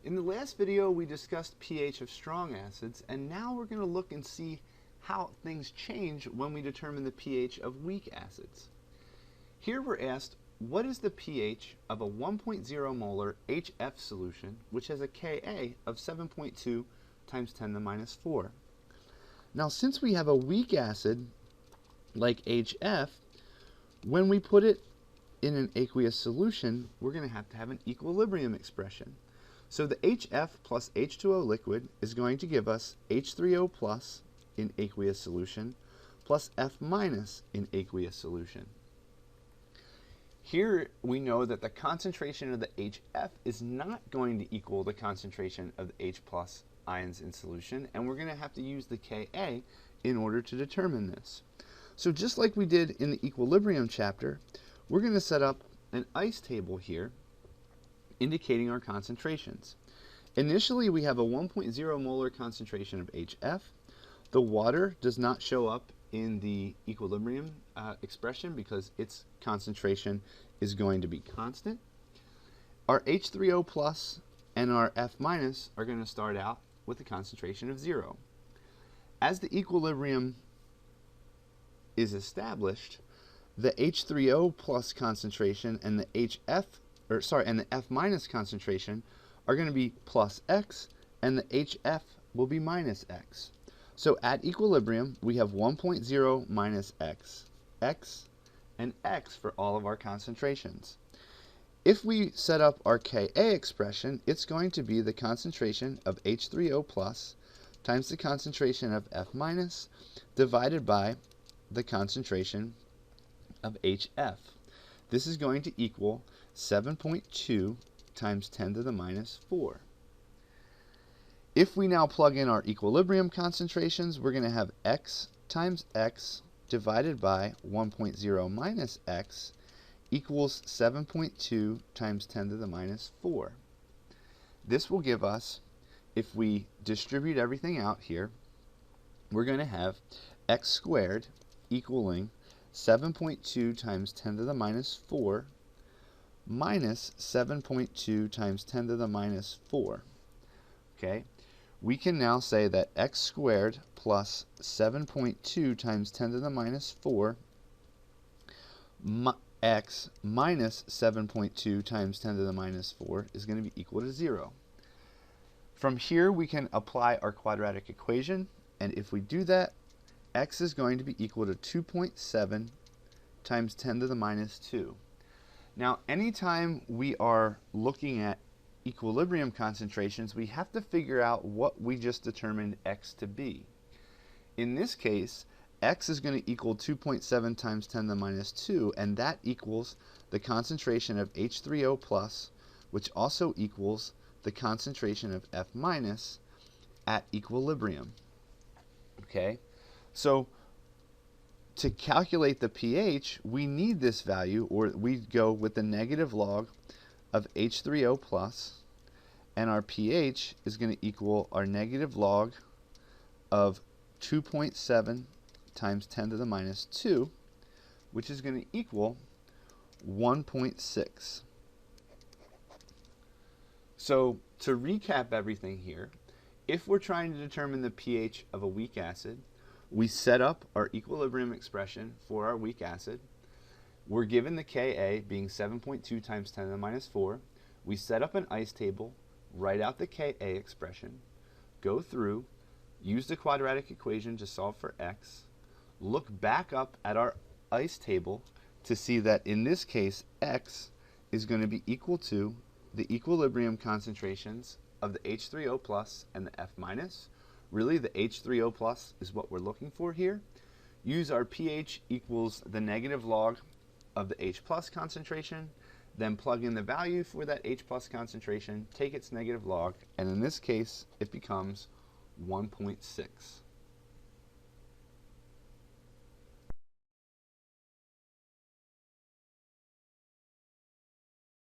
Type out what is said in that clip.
In the last video, we discussed pH of strong acids, and now we're going to look and see how things change when we determine the pH of weak acids. Here we're asked, what is the pH of a 1.0 molar HF solution, which has a Ka of 7.2 times 10 to the minus 4? Now, since we have a weak acid, like HF, when we put it in an aqueous solution, we're going to have an equilibrium expression. So the HF plus H2O liquid is going to give us H3O plus in aqueous solution plus F minus in aqueous solution. Here we know that the concentration of the HF is not going to equal the concentration of the H plus ions in solution, and we're going to have to use the Ka in order to determine this. So just like we did in the equilibrium chapter, we're going to set up an ice table here indicating our concentrations. Initially, we have a 1.0 molar concentration of HF. The water does not show up in the equilibrium expression because its concentration is going to be constant. Our H3O plus and our F minus are going to start out with a concentration of 0. As the equilibrium is established, the H3O plus concentration and the the F minus concentration are going to be plus X, and the HF will be minus X. So at equilibrium, we have 1.0 minus X, X, and X for all of our concentrations. If we set up our Ka expression, it's going to be the concentration of H3O plus times the concentration of F minus divided by the concentration of HF. This is going to equal 7.2 times 10 to the minus 4. If we now plug in our equilibrium concentrations, we're going to have X times X divided by 1.0 minus X equals 7.2 times 10 to the minus 4. This will give us, if we distribute everything out here, we're going to have X squared equaling 7.2 times 10 to the minus 4 minus 7.2 times 10 to the minus 4. Okay, we can now say that X squared plus 7.2 times 10 to the minus 4 X minus 7.2 times 10 to the minus 4 is going to be equal to 0. From here we can apply our quadratic equation, and if we do that, X is going to be equal to 2.7 times 10 to the minus 2. Now, anytime we are looking at equilibrium concentrations, we have to figure out what we just determined X to be. In this case, X is going to equal 2.7 times 10 to the minus 2, and that equals the concentration of H3O plus, which also equals the concentration of F minus at equilibrium. Okay, so to calculate the pH, we need this value, or we go with the negative log of H3O plus, and our pH is going to equal our negative log of 2.7 times 10 to the minus 2, which is going to equal 1.6. So to recap everything here, if we're trying to determine the pH of a weak acid, we set up our equilibrium expression for our weak acid. We're given the Ka being 7.2 times 10 to the minus 4. We set up an ice table, write out the Ka expression, go through, use the quadratic equation to solve for X, look back up at our ice table to see that in this case X is going to be equal to the equilibrium concentrations of the H3O plus and the F minus. Really, the H3O plus is what we're looking for here. Use our pH equals the negative log of the H plus concentration, then plug in the value for that H plus concentration, take its negative log, and in this case, it becomes 1.6.